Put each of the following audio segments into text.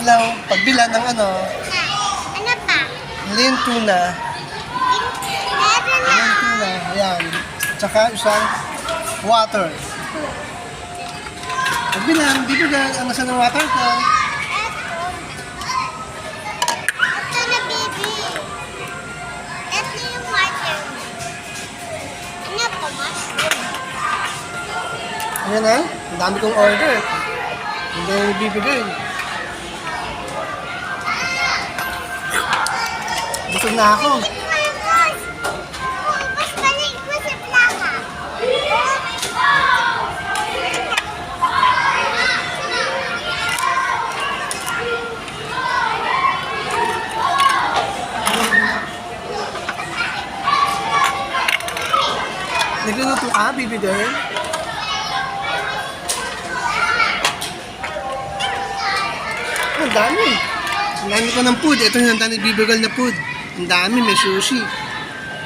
lang pagbilan ng ano, Ano pa? lean tuna. Meron na. Lean tuna, ayan. Tsaka isang water. Pagbilan, bibigyan ang nasa ng water ko. Ito na, baby. Ito yung water. Ano pa, mushroom? Ayan na, ang dami kong order. Hindi na bibigay. Busog na ako. Mas balik mo sa plaka. Nagluluto ka, bibigay. Ang dami. Ang dami ko ng food. Ito yung ang dami bibigay na food. Ang dami, may sushi.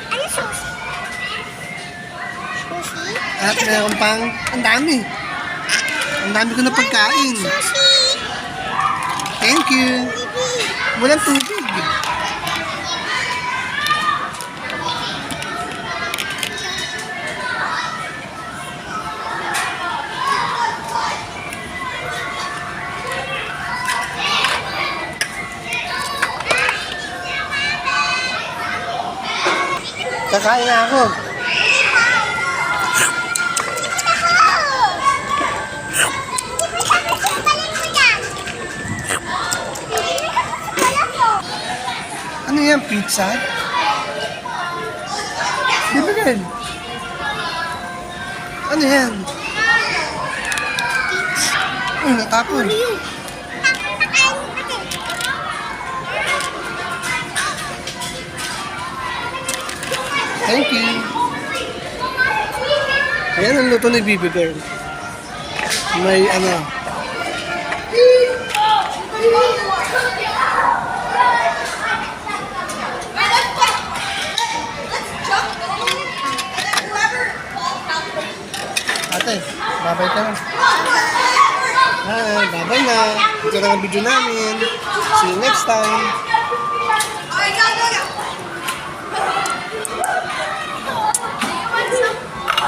Ano sushi? Sushi? At meron pang, ang dami. Ang dami ko na pagkain. Sushi! Thank you. Baby! Walang tubig. Kakain na ako. Ano yan, pizza? Bibigyan. Ano yan? Ay, natapon. Thank you. Ayan ang luto ni Baby Girl. May ano. Ate, babay ka na. Hi, babay na. Ito na ang video namin. See you next time.